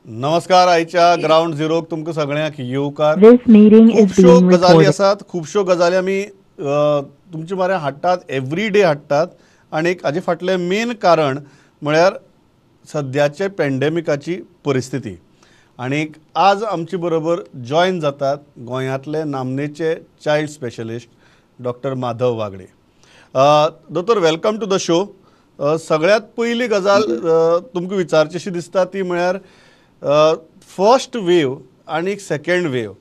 नमस्कार. आयच्या ग्राउंड झिरोक तुमकां सगळ्यांक येवकार. This meeting is खुबश्यो being गजाली recorded. आसात, खुबश्यो गजाली आमी तुमचे म्हऱ्यान हाडटात, एवरी डे हाडटात. आनी हाजे फाटलें मेन कारण म्हळ्यार सद्याचे पॅन्डेमिकाची परिस्थिती. आनीक आज आमचे बरोबर जॉयन जातात गोंयांतले नामनेचे child specialist doctor Madhav Wagde. दोतोर, वेलकम टू द शो. सगळ्यात पयली गजाल तुमकां विचारचीशी दिसता ती म्हळ्यार फर्स्ट वेव आनी सेकंड वेव.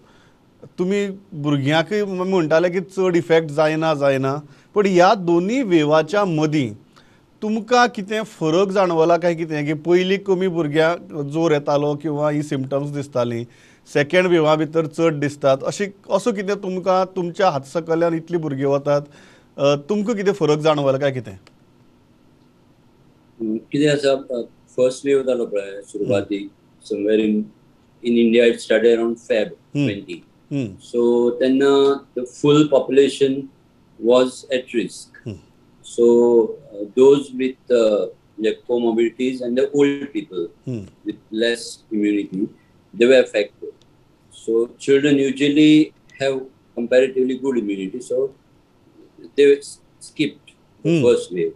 तुमी भुरग्यांकय म्हणटाले की चड इफेक्ट जायना, पण ह्या दोनी वेवाच्या मदीं तुमकां कितें फरक जाणवला काय कितें, की पयलीं कमी भुरग्यांक जोर येतालो किंवा ही सिमटम्स दिसतालीं, सेकंड वेवा भितर चड दिसतात, असो कितें तुमकां तुमच्या हातसकल्यान इतलीं भुरगीं वतात, तुमकां कितें फरक जाणवला काय कितें? कितें आसा, फर्स्ट वेव जालो पळय सुरवातीक, somewhere in India it started around Feb 20. So तेन्ना the full population was at risk. So those with comorbidities and the old people with less immunity, they were affected. So children usually have comparatively good immunity, so they skipped the first wave.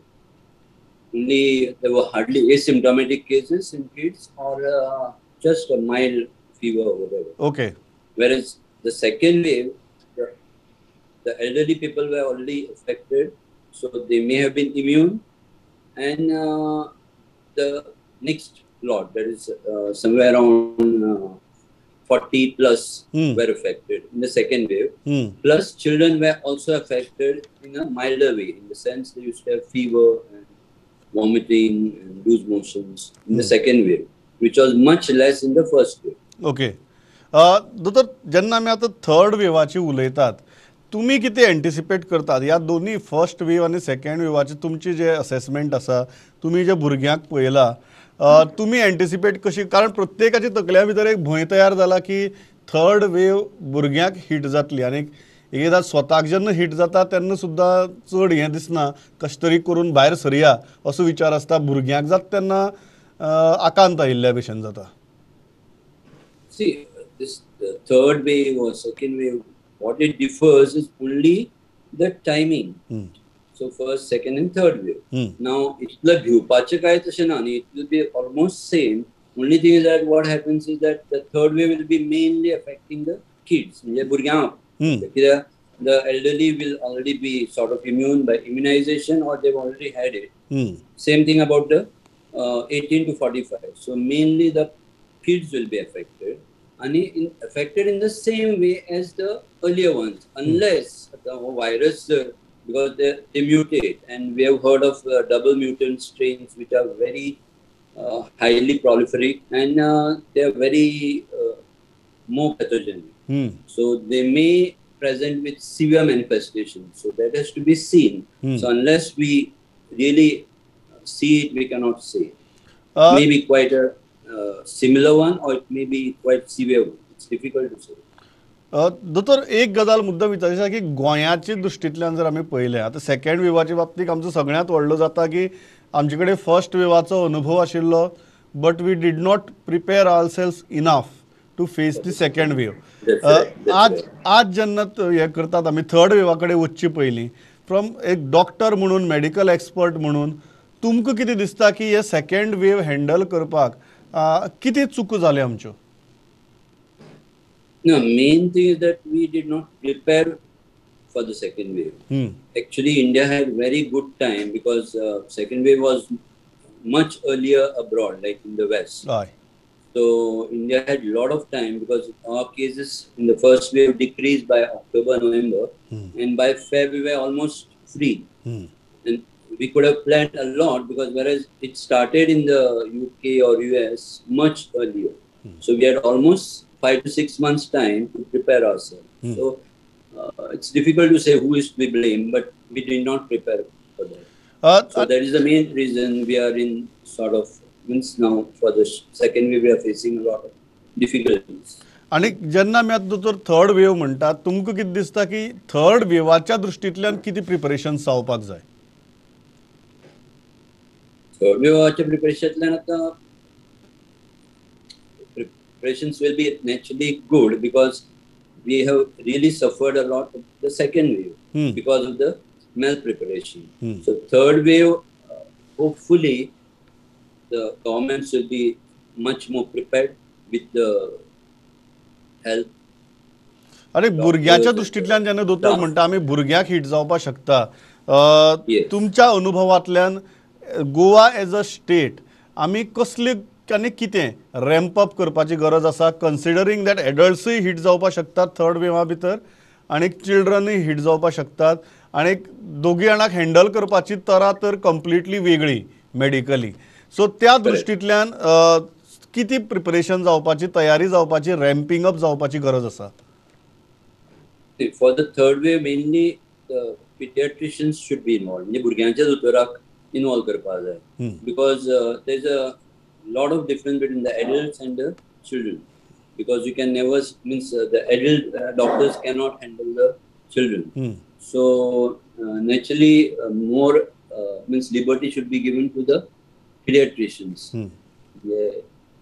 Only there were hardly asymptomatic cases in kids or just a mild fever or whatever. Okay. Whereas the second wave, the elderly people were already affected, so they may have been immune, and the next lot, that is somewhere around 40 plus were affected in the second wave. Plus children were also affected in a milder way, in the sense they used to have fever and vomiting and loose motions in the second wave, which was much less in the first wave. Okay. दोतोर, जेन्ना आमी आतां third वेवाची उलयतात, तुमी कितें anticipate करतात ह्या दोनी फर्स्ट वेव आनी सेकंड वेवाची? तुमची जे असेसमेंट आसा, तुमी जे भुरग्यांक पळयला, तुमी एंटिसिपेट कशी? कारण प्रत्येकाच्या तकल्या भितर एक भंय तयार जाला की थर्ड वेव भुरग्यांक हिट जातली, आनी एकदां स्वताक जेन्ना हिट जाता तेन्ना सुद्दां चड हें दिसना, कशें तरी करून भायर सरया असो विचार आसता. भुरग्यांक जाता तेन्ना आकांत आयिल्ल्या भशेन जाता. See, this the third wave or second wave, what it differs is only the timing. So first, second and third wave. Now, it'll bhiwpache kai tashe na, it will be almost same. Only thing is that what happens is that the third wave will be mainly affecting the kids. The elderly will already be sort of immune by immunization or they've already had it. Same thing about the 18 to 45. So mainly the kids will be affected, and affected in the same way as the earlier ones, unless the virus, because they mutate, and we have heard of double mutant strains which are very highly proliferate, and they are very more pathogenic. So they may present with severe manifestations. So that has to be seen. So unless we really see it, we cannot say. Maybe quite a similar one, or it may be quite severe one. It's difficult to say. दोतोर, एक गजाल मुद्दम विचारची आसा की गोंयाचे दृश्टींतल्यान जर आमी पळयलें, आतां सेकंड वेवाच्या बाबतींत आमचो सगळ्यांत व्हडलो जाता की आमचे कडेन फर्स्ट वेवाचो अनुभव आशिल्लो, but we did not prepare ourselves enough to face the second wave. आज जेन्ना हें करतात आमी थर्ड वेवा कडेन वचचे पयलीं, फ्रॉम एक डॉक्टर म्हणून, मेडिकल एक्सपर्ट म्हणून, तुमकां कितें दिसता की हे सेकंड वेव हँडल करपाक कितें चुको जाल्यो आमच्यो? No, main thing is that we did not prepare for the second wave. Actually, India had very good time because second wave was much earlier abroad, like in the West. So India had a lot of time because our cases in the first wave decreased by October, November, and by Feb we were almost free. And we could have planned a lot because whereas it started in the UK or US much earlier. So we had almost 5 to 6 months time to prepare ourselves. So it's difficult to say who is to be blamed, but we did not prepare for that. So that is the main reason we are in sort of means now for the second wave we are facing a lot of difficulties. आणि जेन्ना आमी आतां दोतोर third wave म्हणटात, तुमकां कितें दिसता की थर्ड वेवाच्या दृश्टींतल्यान कितें प्रिपरेशन जावपाक जाय? थर्ड वेवाच्या प्रिपरेशनांतल्यान आतां preparations will be naturally good because we have really suffered a lot of the second wave because of the malpreparation. So third wave, hopefully, the governments will be much more prepared with the help. आणि भुरग्याच्या दृष्टींतल्यान जेन्ना दोतोर म्हणटा आमी भुरग्यांक hit जावपाक शकता, Yes. तुमच्या अनुभवांतल्यान गोवा एज अ स्टेट आमी कसली आनी कितें रॅम्प अप करपाची गरज आसा, कन्सिडरींग दॅट एडल्ट्सूय हिट जावपाक शकतात थर्ड वेवा भितर आनी चिल्ड्रनूय हिट जावपाक शकतात आनी दोगी जाणांक हँडल करपाची तरा तर कंप्लिटली वेगळी मेडिकली. सो त्या दृश्टींतल्यान किती प्रिपरेशन जावपाची, तयारी जावपाची, रॅम्पिंग अप जावपाची गरज आसा? For the third wave, mainly the pediatricians should be involved. म्हणजे भुरग्यांच्या दोतोराक involve करपाक जाय. Because there's a lot of difference between the adults and the children. Because you can never, means the adult doctors cannot handle the children. So naturally more means liberty should be given to the pediatricians. Yeah.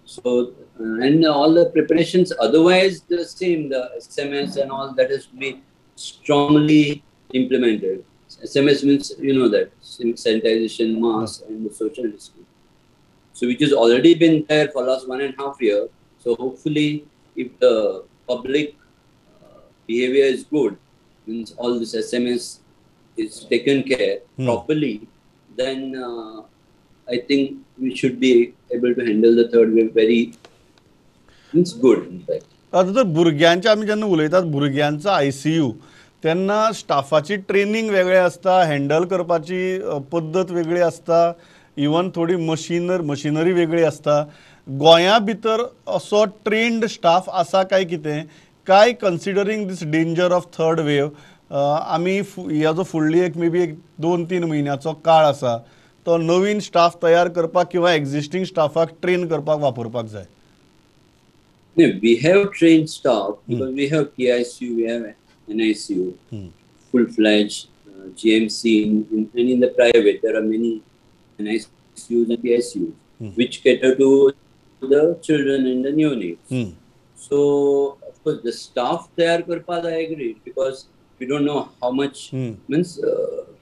So and all the preparations otherwise the same, the SMS and all that has to be strongly implemented. SMS means you know that sanitization, mask and the social distancing. So which has already been there for last 1.5 years. So hopefully if the public behavior is good, means all this SMS is taken care properly, then I think we should be able to handle the third wave very good in fact. आता जर भुरग्यांचे आमी जेन्ना उलयतात भुरग्यांचो ICU तेन्ना स्टाफाची training वेगळी आसता, हँडल करपाची पद्दत वेगळी आसता, इवन थोडी मशिनरी वेगळी आसता. गोंया भितर असो ट्रेन्ड स्टाफ आसा काय कितें, काय कन्सिडरींग दीस डेंजर ऑफ थर्ड वेव आमी ह्या जो फुडली एक मे बी एक 2-3 म्हयन्याचो काळ आसा तो नवीन स्टाफ तयार करपाक किंवा एक्झिस्टिंग स्टाफाक ट्रेन करपाक वापरपाक जाय? No, we have trained staff because we have PICU, we have NICU, full-fledged GMC, and in the private there are many NICUs and PICUs which cater to the children and the neonates. So of course the staff तयार करपाक I agree because we don't know how much means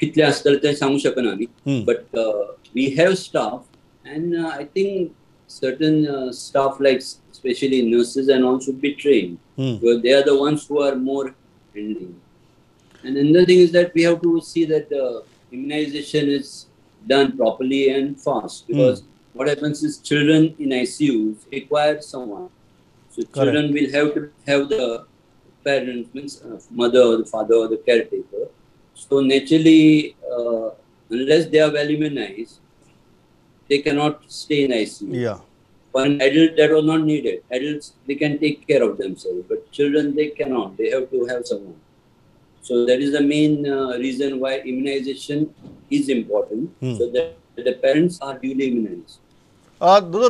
कितले असतले ते सांगू शकना आमी, but we have staff and I think certain staff like especially nurses and all should be trained because they are the ones who are more handling. And another thing is that we have to see that immunization is done properly and fast because what happens is children in ICUs require someone. So children will have to have the parents, means mother or the father or the caretaker. So naturally, unless they are well immunized, they cannot stay in ICU. Yeah. For an adult, that was not needed. Adults, they can take care of themselves, but children, they cannot. They have to have someone. So that is the main reason why immunization is important, so that the parents are duly immunized.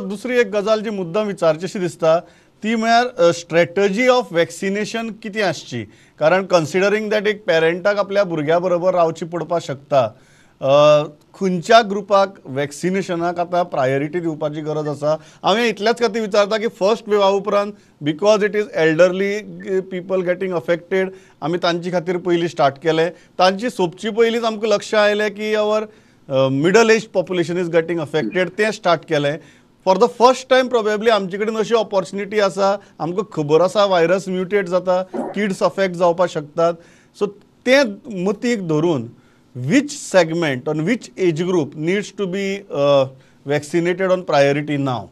दुसरी एक गजाल जी मुद्दाम विचारचीशी दिसता ती म्हळ्यार strategy of vaccination कितें आसची, कारण कन्सिडरींग दॅट एक पेरंटाक आपल्या भुरग्या बरोबर रावची पडपाक शकता, खंयच्या ग्रुपाक वॅक्सिनेशनाक आतां प्रायोरिटी दिवपाची गरज आसा? हांवें इतल्याच खातीर विचारता की फर्स्ट वेवा उपरांत because it is elderly people getting affected आमी तांचे खातीर पयलीं स्टार्ट केलें, तांची सोंपची पयलींच आमकां लक्ष आयलें की our middle age population is getting affected, तें स्टार्ट केलें. For the first time probably आमचे कडेन अशी ऑपॉर्च्युनिटी आसा, आमकां खबर आसा व्हायरस म्युटेट जाता, किड्स अफेक्ट जावपाक शकतात. सो तें मतीक धरून which segment on which age group needs to be vaccinated on priority now?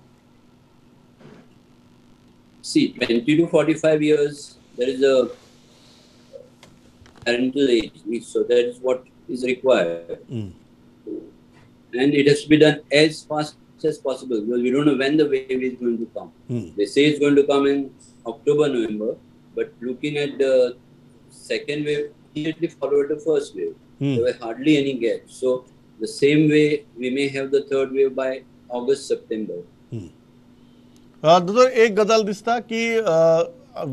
See, 20 to 45 years, there is a parental age, so that is what is required. And it has to be done as fast as possible because we don't know when the wave is going to come. They say it's going to come in October, November, but looking at the second wave, immediately followed the first wave. There were hardly any gaps. So the same way we may have the third wave by August, September. दुसरो एक गजाल दिसता की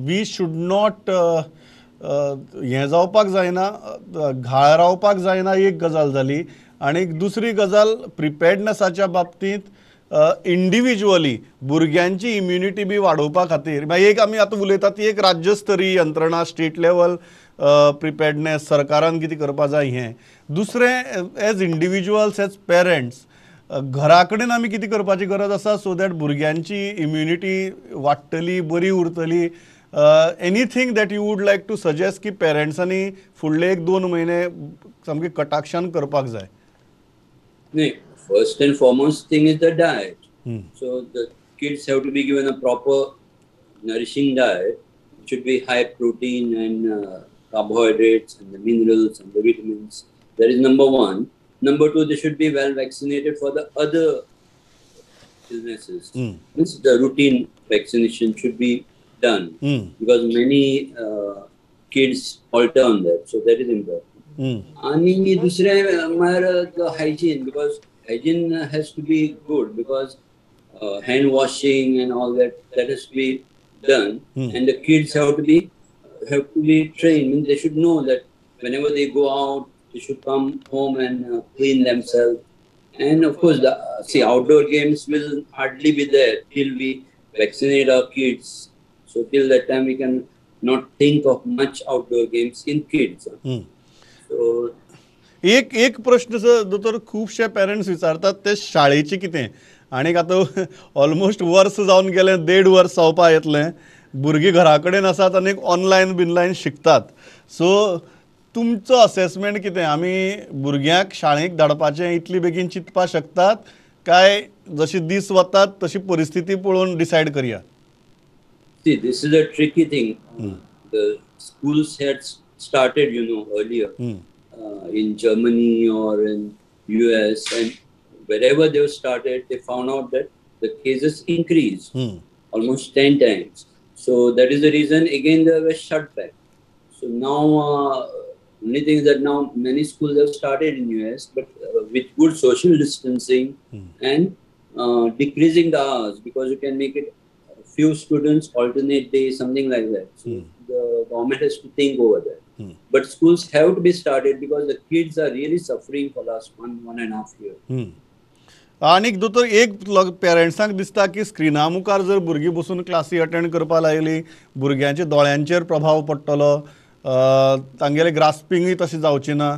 we should not हें जावपाक जायना, घाळ रावपाक जायना, एक गजाल जाली. आनी दुसरी गजाल प्रिपेर्डनेसाच्या बाबतींत इंडिव्हिज्युअली भुरग्यांची इम्युनिटी बी वाडोवपा खातीर मागीर एक आमी आतां उलयतात ती एक राज्यस्तरीय यंत्रणा स्टेट लेवल प्रिपेर्डनेस सरकारान कितें करपा जाय हें दुसरें एज इंडिव्हिज्युअल्स एज पेरंट्स घरा कडेन आमी कितें करपाची गरज आसा सो दॅट भुरग्यांची इम्युनिटी वाडटली बरी उरतली anything that you would like to suggest की पेरंट्सांनी फुडले 1-2 म्हयने सामके कटाक्षान करपाक जाय. No, first and foremost thing is the diet. So the kids have to be given a proper nourishing diet. It should be high protein and carbohydrates and the minerals and the vitamins. That is number one. Number two, they should be well vaccinated for the other illnesses. Means the routine vaccination should be done because many kids alter on that. So that is important. आणि दुसरे म्हळ्यार hygiene, because hygiene has to be good because hand washing and all that has to be done, and the kids have to be trained. Means they should know that whenever they go out, they should come home and clean themselves. And of course, see, outdoor games will hardly be there till we vaccinate our kids. So till that time, we can not think of much outdoor games in kids. So एक प्रश्न दोतोर खुबशे parents विचारतात ते शाळेचे कितें आनीक आतां ऑलमोस्ट वर्स जावन गेलें 1.5 वर्स जावपा येतलें भुरगीं घरा कडेन आसात आनीक ऑनलायन बिनलायन शिकतात सो तुमचो असेसमेंट कितें आमी भुरग्यांक शाळेक धाडपाचें इतली बेगीन चिंतपा शकतात काय जशी दीस वतात तशी परिस्थिती पळोवन डिसायड करया. See, this is a tricky thing. The schools had started, earlier in Germany or in US, and wherever they started, they found out that the cases increased almost 10 times. So that is the reason again they were shut back. So now, only thing is that now many schools have started in US, but with good social distancing and decreasing the hours, because you can make it few students alternate days, something like that. So the government has to think over that. But schools have to be started because the kids are really suffering for last 1.5 years. आनीक दोतोर एक पेरंट्सांक दिसता की स्क्रिना मुखार जर भुरगीं बसून classy attend करपा लागली भुरग्यांच्या दोळ्यांचेर प्रभाव पडटलो तांगेले ग्रास्पिंगूय तशें जावचें ना.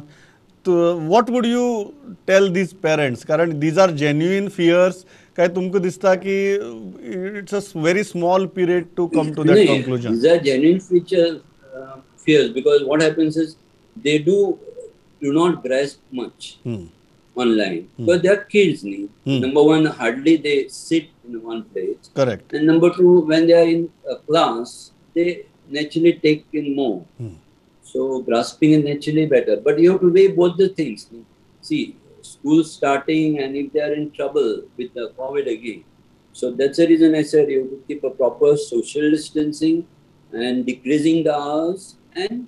What would you tell these parents कारण दीज आर जेन्युइन फियर्स काय तुमकां दिसता की it's a very small period to come to that conclusion. These are genuine fears because what happens is they do not grasp much online because they are kids. Number one, hardly they sit in one place. Correct. And number two, when they are in a class, they naturally take in more. So grasping is naturally better. But you have to weigh both the things. See, school starting and if they are in trouble with the COVID again. So that's the reason I said you have to keep a proper social distancing and decreasing the hours and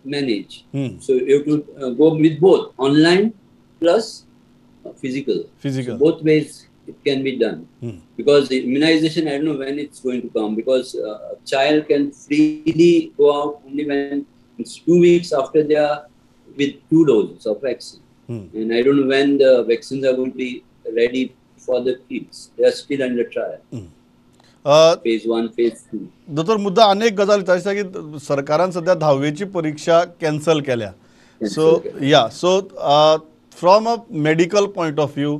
manage. So you have to go with both online plus physical. So both ways it can be done. Because the immunization, I don't know when it's going to come because a child can freely go out only when it's 2 weeks after they are with 2 doses of vaccine. And I don't know when the vaccines are going to be ready for the kids. They are still under trial. Phase 1, phase 2. दोतोर मुद्दा अनेक गजाल विचारता की सरकारान सध्या 10वीची परीक्षा cancel केल्या. So from a medical point of view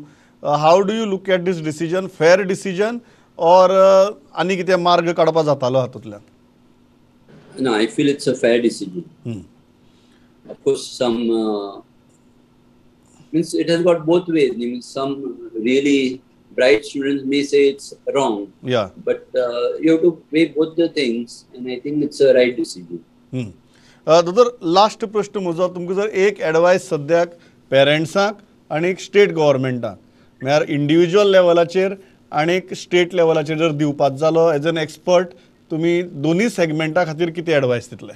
how do you look at this decision fair decision और आनी कितें मार्ग काडपा जातालो हातूंतल्यान. No, I feel it's a fair decision. Of course, some means it has got both ways. Some really bright students may say it's wrong. Yeah. But you have to weigh both the things, and I think it's a right decision. दोतोर last प्रश्न म्हजो तुमकां जर एक advice सद्याक पेरंट्सांक आनी state गव्हर्मेंटाक म्हळ्यार individual लेवलाचेर आनी स्टेट लेवलाचेर जर दिवपाचो जालो एज एन एक्सपर्ट तुमी दोनी सेगमेंटा खातीर कितें एडवायस दितले.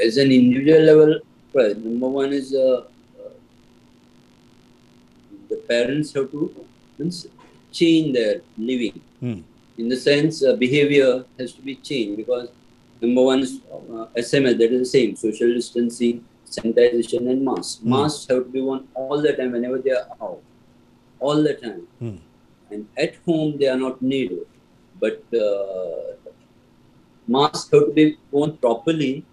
As an individual level, number one is the parents have to change their living. In the sense, behavior has to be changed because number one is SMS, that is the same, social distancing, sanitization and masks. Masks have to be worn all the time whenever they are out. all the time. And at home they are not needed. But masks have to be worn properly.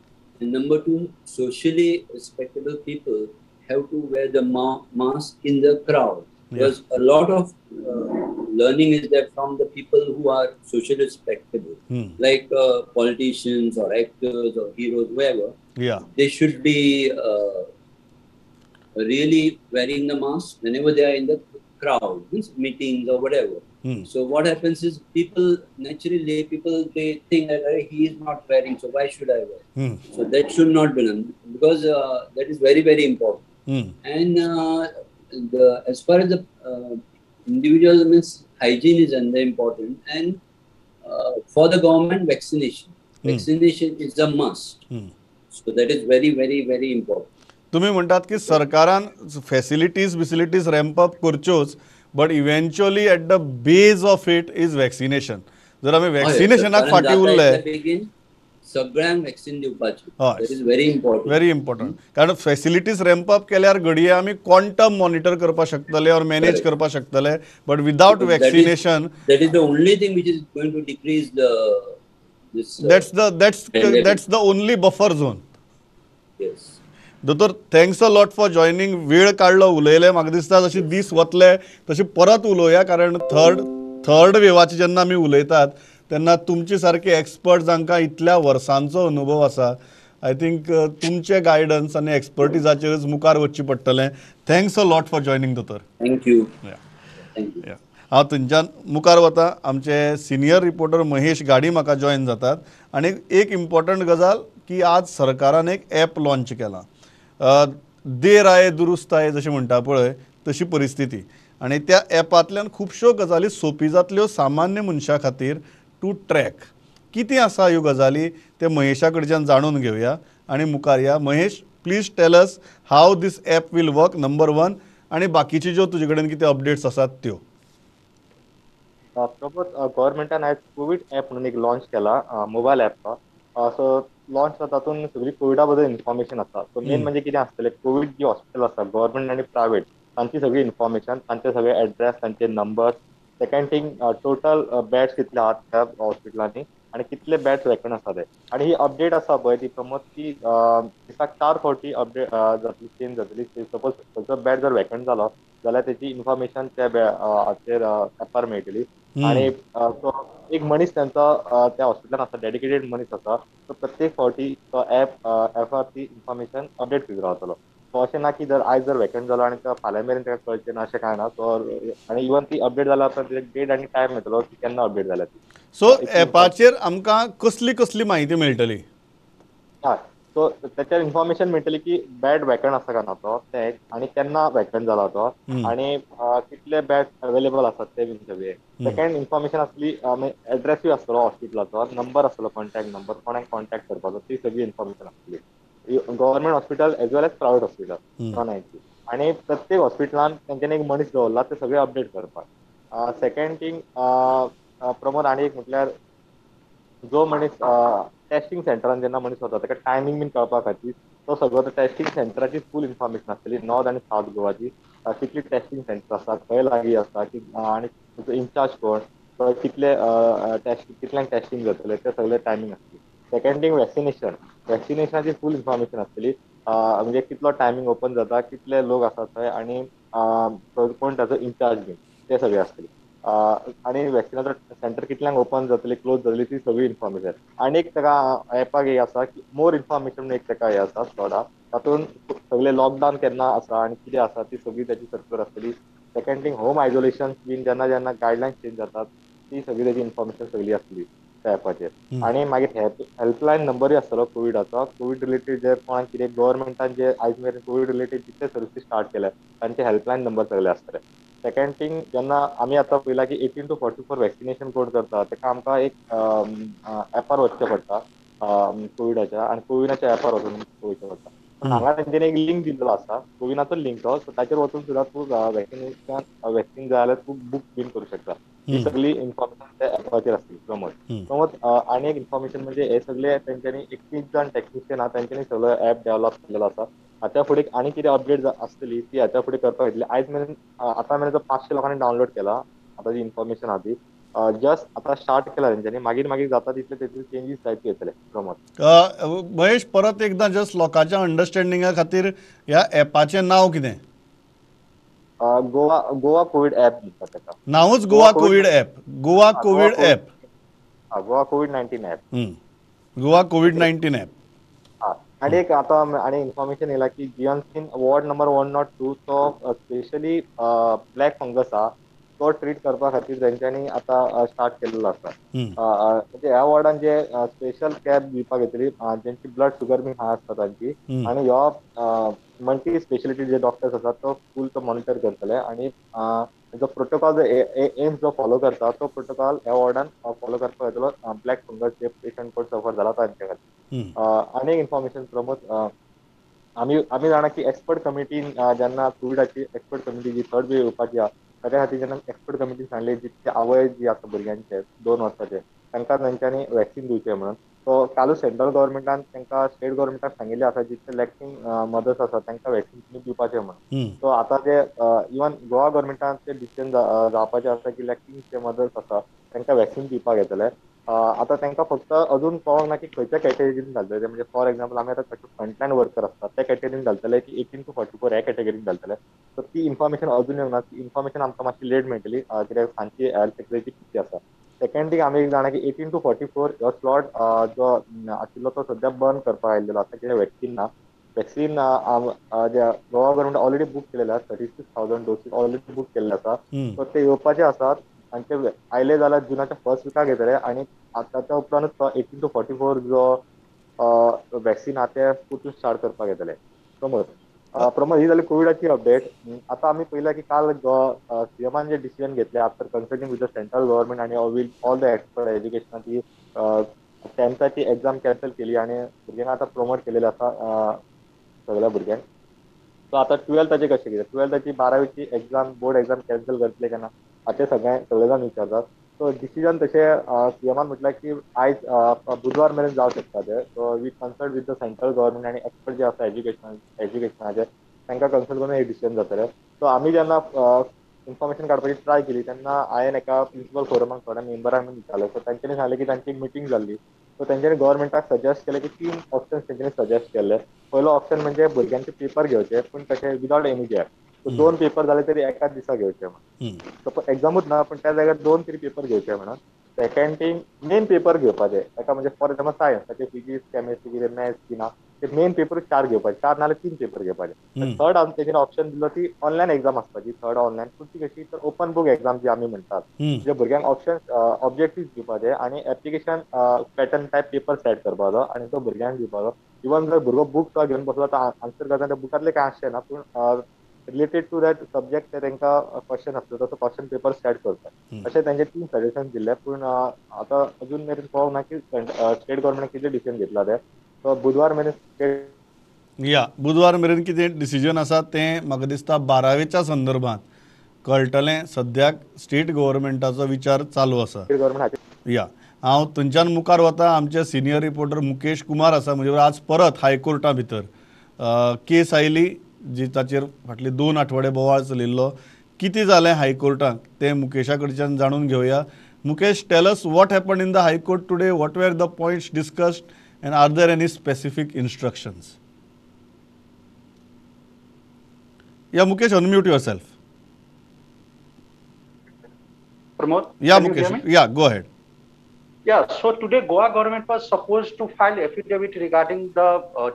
And number two, socially respectable people have to wear the mask in the crowd. Because a lot of learning is that from the people who are socially respectable, like politicians or actors or heroes, whoever, they should be really wearing the mask whenever they are in the crowd, meetings or whatever. So what happens is people naturally they think that he is not wearing, so why should I wear? So that should not be done because that is very, very important. And as far as the individual means hygiene is under important, and for the government vaccination is a must. So that is very, very, very important. तुम्ही म्हणतात की सरकारान facilities ramp up करच्योच, but eventually at the base of it is vaccination. जर आमी वॅक्सिनेशनाक फाटी उरले सगळ्यांक वॅक्सिन दिवपाची, that is very important. Very important. कारण फॅसिलिटीज रॅम्प अप केल्यार घडये आमी क्वांटम मॉनिटर करपाक शकतले और मॅनेज करपाक शकतले, but without vaccination that is the only thing which is going to decrease that's the only buffer zone. Yes. दोतोर, thanks a lot for joining. वेळ काडलो, उलयले. म्हाका दिसता जशी दीस वतले तशी परत उलोवया, कारण थर्ड वेवाची जेन्ना आमी उलयतात तेन्ना तुमचे सारके एक्सपर्ट जांकां इतल्या वर्सांचो अनुभव आसा, आय थिंक तुमचे गायडन्स आनी एक्सपर्टिजाचेरच मुखार वचचें पडटलें. Thanks a lot for joining दोतोर. थँक्यू. हांव थंयच्यान मुखार वता. आमचे सिनियर रिपोर्टर महेश गाडी म्हाका जॉयन जातात. आनी एक इम्पॉर्टंट गजाल की आज सरकारान एक ॲप लॉन्च केलां. देर आये दुरुस्त आये जशें म्हणटा पळय तशी परिस्थिती. आनी त्या ॲपांतल्यान खुबश्यो गजाली सोपी जातल्यो सामान्य मनशा खातीर टू ट्रॅक. कितें आसा ह्यो गजाली ते महेशा कडच्यान जाणून घेवया आनी मुखार या. Mahesh, please tell us how this app will work, number one, आनी बाकीच्यो ज्यो तुजे कडेन कितें अपडेट्स आसात त्यो. प्रमोद, गव्हर्मेंटान आयज कोविड ॲप म्हणून एक लॉन्च केला, मोबायल ॲप. सो लॉन्च जाता तातूंत सगळी कोविडा बद्दल इन्फॉर्मेशन आसा. सो मेन म्हणजे कितें आसतलें, कोविड जी हॉस्पिटल आसा गव्हर्मेंट आनी प्रायवेट, तांची सगळी इन्फॉर्मेशन, तांचे सगळे एड्रेस, तांचे number. Second thing, total beds कितले आहात त्या हॉस्पिटलांनी आनी कितले बेड्स वेकंट आसा ते. आनी ही अपडेट आसा पळय ती प्रमोद, ती दिसाक 4 फावटी अपडेट जातली, चेंज जातली. सपोज खंयचो बेड जर वेकंट जालो जाल्यार तेची इन्फॉर्मेशन त्या हाचेर ॲपार मेळटली. आनी एक मनीस त्यांचा त्या हॉस्पिटलान आसा, डेडिकेटेड मनीस आसा. सो प्रत्येक फावटी तो ॲपार ती इन्फॉर्मेशन अपडेट करत रावतलो. सो अशें ना की जर आयज जर वेकंट जालो आनी तो फाल्यां मेरेन ताका कळचें ना, अशें कांय ना. सो आनी इवन ती अपडेट जाला उपरांत डेट आनी टायम मेळटलो की केन्ना अपडेट जाल्या ती. सो ॲपाचेर आमकां कसली कसली म्हायती मेळटली? हय, सो त्याच्यार इन्फॉर्मेशन मेळटली की बेड वेकंट आसा काय ना तो, ते आनी केन्ना वेकंट जाला तो, आनी कितले बेड अवेलेबल आसात ते बीन सगळे. सेकंड इन्फॉर्मेशन आसली, एड्रेसूय आसतलो हॉस्पिटलाचो, नंबर आसतलो, कॉन्टॅक्ट नंबर, कोणाक कॉन्टॅक्ट करपाचो, ती सगळी इन्फॉर्मेशन आसतली. गव्हर्मेंट हॉस्पिटल एज वेल एज प्रायवेट हॉस्पिटल दोनांयची. आनी प्रत्येक हॉस्पिटलान तेंच्यांनी एक मनीस दवरला ते सगळे अपडेट करपाक. सेकंड थिंग प्रमोद, आनी एक म्हटल्यार जो मनीस टेस्टिंग सेंटरान जेन्ना मनीस वता ताका टायमींग बीन कळपा खातीर तो सगळो टेस्टिंग सेंटराची फूल इन्फॉर्मेशन आसतली, नॉर्थ आनी सावथ गोवाची. कितली टेस्टिंग सेंटर आसा, खंय लागीं आसा, आनी तुजो इंचार्ज कोण, कितले कितल्यांक टेस्टिंग जातले, ते सगळे टायमींग आसतली. सेकंड थिंग वॅक्सिनेशनाची फूल इन्फॉर्मेशन आसतली, म्हणजे कितलो टायमींग ओपन जाता, कितले लोक आसात थंय, आनी कोण ताचो इंचार्ज बीन, ते सगळे आसतले. आनी वॅक्सिनाचो सेंटर कितल्यांक ओपन जातली, क्लोज जातली, ती सगळी इन्फॉर्मेशन. आनी एक ताका ॲपाक एक आसा की मोर इन्फॉर्मेशन म्हणून एक ताका हे आसा स्लॉटा, तातूंत सगळे लॉकडावन केन्ना आसा आनी कितें आसा ती सगळी त्याची सर्क्युलर आसतली. सेकंड थिंग, होम आयसोलेशन बीन जेन्ना जेन्ना गायडलायन्स चेंज जातात ती सगळी त्याची इन्फॉर्मेशन सगळी आसतली त्या ॲपाचेर. आनी मागीर हेल्पलायन नंबरूय आसतलो कोविडाचो, कोविड रिलेटेड जे कोणाक कितें गव्हर्मेंटान जे आयज मेरेन कोविड रिलेटेड जितले सर्विसीस स्टार्ट केल्या तांचे हेल्पलायन नंबर सगळे आसतले. सेकंड थिंग, जेन्ना आमी आतां पळयला की 18 to 44 वॅक्सिनेशन कोण करता ताका आमकां एक ॲपार वचचें पडटा कोविडाच्या, आनी कोविनाच्या ॲपार वचून पळोवचें पडटा. हांगा तेंच्यांनी एक लिंक दिल्लो आसा, कोविनाचो लिंक तो, सो ताचेर वचून सुद्दां तूं वॅक्सिनेशन वॅक्सिन जाय जाल्यार तूं बूक बीन करूं शकता. ही सगळी इन्फॉर्मेशन त्या ॲपाचेर आसतली. प्रमोद, आनी एक इन्फॉर्मेशन म्हणजे हे सगळे तेंच्यांनी 21 जाण टेक्निशियन आहा, तेंच्यांनी सगळो ॲप डेव्हलप केलेलो आसा. हाच्या फुडें आनी कितें अपडेट आसतली ती हाच्या फुडें करपाक येतली. आयज मेरेन आतां मेरेन 500 लोकांनी डावनलोड केला आतां जी इन्फॉर्मेशन आहा ती. जस्ट आतां स्टार्ट केला तेंच्यांनी, मागीर मागीर जाता तितले तेतून चेंजीस जायत येतले प्रमोद. महेश, परत एकदां जस्ट लोकांच्या अंडरस्टँडिंगा खातीर ह्या एपाचें नांव कितें? गोवा कोविड ऍप म्हणटात ताका. नांवूच Goa covid app. Goa covid app. Goa कोविड-19 ऍप. गोवा कोविड-19 ऍप. आणि एक आता आणि इन्फॉर्मेशन येयला की जीएमसीन वॉर्ड नंबर 102 तो स्पेशली ब्लॅक फंगस आहा तो ट्रीट करपा खातीर तेंच्यांनी आतां स्टार्ट केल्लो आसा. म्हणजे ह्या वॉर्डान जे स्पेशल कॅर दिवपाक येतली जेंची ब्लड शुगर बी हाय आसता तांची, आणि ह्यो मल्टी स्पेशलिटी जे डॉक्टर्स आसात तो फूल तो मॉनिटर करतले. आणि जो प्रोटोकॉल जो एम्स जो फॉलो करता तो प्रोटोकॉल ह्या वॉर्डान फॉलो करपाक येतलो ब्लॅक फंगस जे पेशंट कोण सफर जाला तांचे खातीर. आनी एक इन्फॉर्मेशन प्रमोद, आमी जाणा की एक्सपर्ट कमिटीन जेन्ना कोविडाची एक्सपर्ट कमिटी जी थर्ड वेव येवपाची आहा ताच्या खातीर जेन्ना एक्सपर्ट कमिटीन सांगले जितके आवय जी आसा भुरग्यांचे 2 वर्साचे तांकां तेंच्यांनी वॅक्सीन दिवचें म्हणून, सो कालूच सेंट्रल गव्हर्मेंटान तांकां स्टेट गव्हर्मेंटाक सांगिल्लें आसा जितके लॅक्टिंग मदर्स आसा तांकां वॅक्सीन तुमी दिवपाचें म्हणून. सो आतां जे इवन गोवा गव्हर्मेंटान ते डिसिजन जावपाचें आसा की लॅक्टिंग जे मदर्स आसा तांकां वॅक्सीन दिवपाक येतले. आतां तांकां फक्त अजून कळोंक ना की खंयच्या कॅटेगरीन घालतले. म्हणजे फॉर एक्झाम्पल आमी आतां फ्रंटलायन वर्कर आसतात त्या कॅटेगरीन घालतले की 18 to 44 ह्या कॅटेगरीन घालतले. सो ती इन्फॉर्मेशन अजून येवंक ना. ती इन्फॉर्मेशन आमकां मातशी लेट मेळटली कित्याक सांजची हेल्थ सेक्रेटरी कितली आसा. सेकंड थींग आमी एक जाणा की 18 to 44 हो स्लॉट जो आशिल्लो तो सद्या बंद करपाक आयिल्लो आसा कित्याक वॅक्सीन ना. Vaccine Goa government already book केलेले आसा. 36,000 डोसीस ऑलरेडी बूक केल्ले आसा. सो ते येवपाचे आसात आनी ते आयले जाल्यार जुनाच्या फर्स्ट विकाक येतले. आनी ताच्या उपरांतूच 18 to 44 जो वॅक्सीन आहा ते परतून स्टार्ट करपाक येतले. प्रमोद ही जाली कोविडाची अपडेट. आतां आमी पळयला की काल सीएमान जे डिसिजन घेतले after consulting with the central government आनी वीथ ऑल द एक्सपर्ट एज्युकेशनान ती 10th एक्झाम कॅन्सल केली आनी भुरग्यांक आतां प्रमोट केलेले आसा सगळ्या भुरग्यांक. सो आतां 12th कशें कितें, 12th 12वीची एक्झाम बोर्ड एक्झाम कॅन्सल करतले काय ना हाचें सगळे जाण विचारतात. सो डिसिजन तशें सीएमान म्हटल्यार की आयज बुधवार मेरेन जावं शकता ते. So we consult with the central government आनी एक्सपर्ट जे आसा एज्युकेशनाचे तांकां कन्सल्ट करून हे डिसिजन जातले. सो आमी जेन्ना इन्फॉर्मेशन काडपाची ट्राय केली तेन्ना हांवें एका प्रिंसिपल फोरमाक थोड्या मेंबरांक विचारलें. सो तांच्यांनी सांगलें की तांची एक मिटींग जाल्ली. सो तेंच्यांनी गव्हर्मेंटाक सजेस्ट केलें की 3 ऑप्शन्स तेंच्यांनी सजेस्ट केल्ले. पयलो ऑप्शन म्हणजे भुरग्यांचे पेपर घेवचे पूण तशें without any gap. So 2 paper जाले तरी एकाच दिसा घेवचे म्हणून. सो एक्झामूच ना पूण त्या जाग्यार 2 तरी पेपर घेवचे म्हणून. सेकंड थींग मेन पेपर घेवपाचे एका म्हणजे फॉर एक्झाम्पल सायन्स ताचे फिजिक्स केमिस्ट्री कितें मॅथ्स बी ना ते मेन पेपर 4 घेवपाचे, 4 नाल्यार 3 पेपर घेवपाचे. थर्ड तेंच्यांनी ऑप्शन दिलो ती ऑनलायन एक्झाम आसपाची. थर्ड ऑनलायन पूण ती कशी तर ओपन बुक एक्झाम जी आमी म्हणटात जे भुरग्यांक ऑप्शन ऑब्जेक्टिव्ह दिवपाचे आनी application pattern type paper set करपाचो आनी तो भुरग्यांक दिवपाचो. इवन जर भुरगो बुक घेवन बसलो तर आन्सर करता त्या बुकांतले कांय आसचें ना पूण रिलेटेड टू दॅट सब्जेक्ट ते तांकां क्वेश्चन आसता तसो क्वेश्चन पेपर सेट करता. अशें तांचे 3 सजेशन दिल्ले पूण आतां अजून मेरेन कळोंक ना की स्टेट गव्हर्मेंटान कितें डिसिजन घेतला ते. सो बुधवार मेरेन बुधवार मेरेन कितें डिसिजन आसा तें म्हाका दिसता 12वेच्या संदर्भात कळटलें. सद्याक स्टेट गव्हर्मेंटाचो विचार चालू आसा. हांव थंयच्यान मुखार वता. आमचे सिनियर रिपोर्टर मुकेश कुमार आसा म्हणजे आज परत हायकोर्टा भितर केस आयली जी ताचेर फाटले 2 आठवडे बोवाळ चलिल्लो. कितें जालें हायकोर्टाक तें मुकेशा कडच्यान जाणून घेवया. Mukesh, tell us what happened in the High Court today, what were the points discussed and are there any specific instructions? Mukesh, unmute yourself. Pramod? Mukesh. Go ahead. So today Goa government was supposed to file affidavit regarding the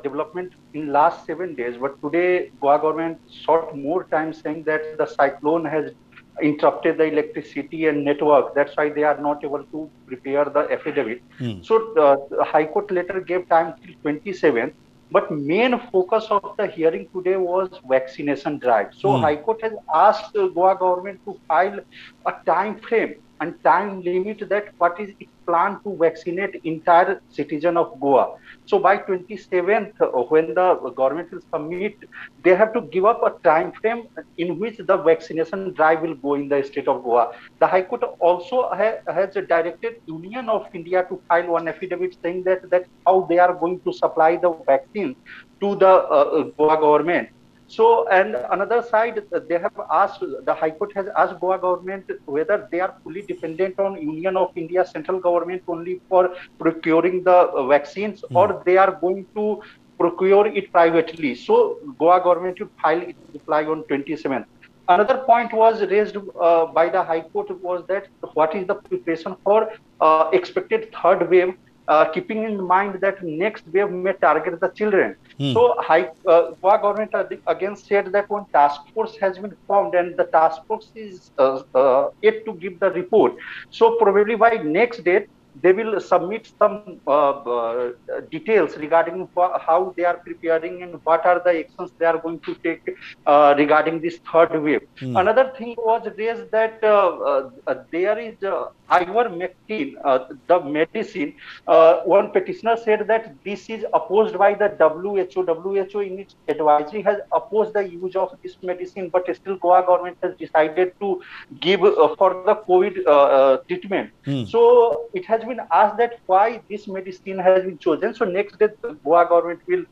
development in last 7 days, but today Goa government sought more time saying that the cyclone has interrupted the electricity and network. That's why they are not able to prepare the affidavit. So the High Court later gave time till 27th. But main focus of the hearing today was vaccination drive. So High Court has asked Goa government to file a time frame and time limit that what is its plan to vaccinate entire citizen of Goa. So by 27th, when the government will submit, they have to give up a time frame in which the vaccination drive will go in the state of Goa. The High Court also has directed Union of India to file one affidavit saying that how they are going to supply the vaccine to the Goa government. So, and another side, they have asked, the High Court has asked Goa government whether they are fully dependent on Union of India central government only for procuring the vaccines, or they are going to procure it privately. So, Goa government should file its reply on 27th. Another point was raised by the High Court was that what is the preparation for expected third wave, keeping in mind that next wave may target the children. So Goa government again said that one task force has been formed and the task force is yet to give the report. So probably by next date, they will submit some details regarding how they are preparing and what are the actions they are going to take regarding this third wave. Another thing was raised that there is ivermectin, the medicine. One petitioner said that this is opposed by the WHO. WHO in its advisory has opposed the use of this medicine, but still Goa government has decided to give for the COVID treatment. So it has been asked that why this medicine has been chosen. So next day, the Goa government will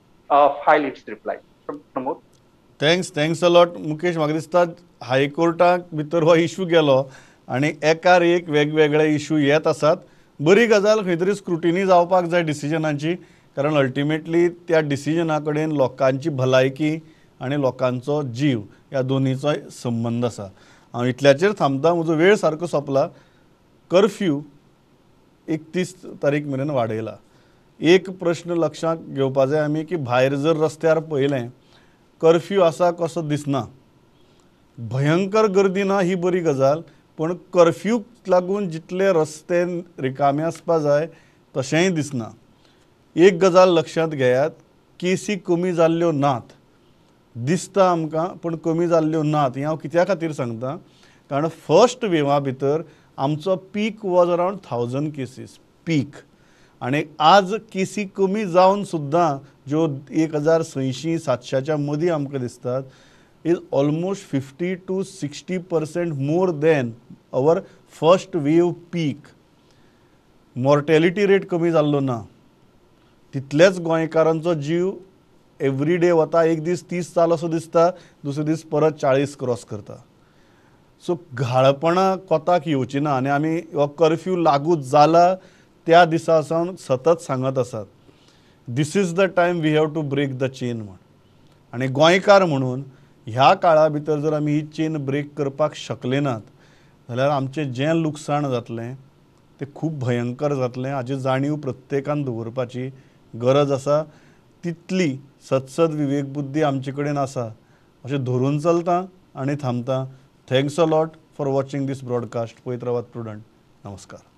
file its reply. Pramod. Thanks a lot Mukesh. म्हाका दिसता हायकोर्टाक भितर हो issue गेलो आनी एकार एक वेगवेगळे issue येत आसात. बरी गजाल खंय तरी स्क्रुटिनी जावपाक जाय डिसिजनाची, कारण अल्टिमेटली त्या डिसिजना कडेन लोकांची भलायकी आनी लोकांचो जीव ह्या दोनीचोय संबंद आसा. हांव इतल्याचेर थांबता, म्हजो वेळ सारको सोंपला. कर्फ्यू 31 तारीख मेरेन वाडयला. एक प्रश्न लक्षांत घेवपा जाय आमी की भायर जर रस्त्यार पळयलें कर्फ्यू आसा कसो दिसना. भयंकर गर्दी ना ही बरी गजाल, पण कर्फ्यूक लागून जितले रस्ते रिकामे आसपा जाय तशेंय दिसना. एक गजाल लक्षांत घेयात, केसी कमी जाल्ल्यो नात. दिसता आमकां पण कमी जाल्ल्यो नात. हें हांव कित्या खातीर सांगता, कारण फर्स्ट वेवा भितर आमचो पीक वॉज अरावंड 1000 केसीस पीक, आनी आज केसी कमी जावन सुद्दां ज्यो 1600-700च्या मदीं आमकां दिसतात is almost 50 to 60% more than our first wave peak. Mortality rate कमी जाल्लो ना. तितलेच गोंयकारांचो जीव एवरी डे वता. एक दीस 30 जालो असो दिसता, दुसरे दीस परत 40 क्रॉस करता. सो घाळपणां कोताक येवची ना. आनी आमी हो कर्फ्यू लागू जाला त्या दिसा सावन सतत सांगत आसात, this is the time we have to break the chain म्हण. आनी गोंयकार म्हणून ह्या काळा भितर जर आमी ही चेन ब्रेक करपाक शकले नात जाल्यार आमचें जें लुकसाण जातलें तें खूब भयंकर जातलें. हाची जाणीव प्रत्येकान दवरपाची गरज आसा. तितली सदसद विवेक बुद्धी आमचे कडेन आसा अशें धरून चलता आनी थांबता. Thanks a lot for watching this broadcast. पळयत रावात प्रुडंट. नमस्कार.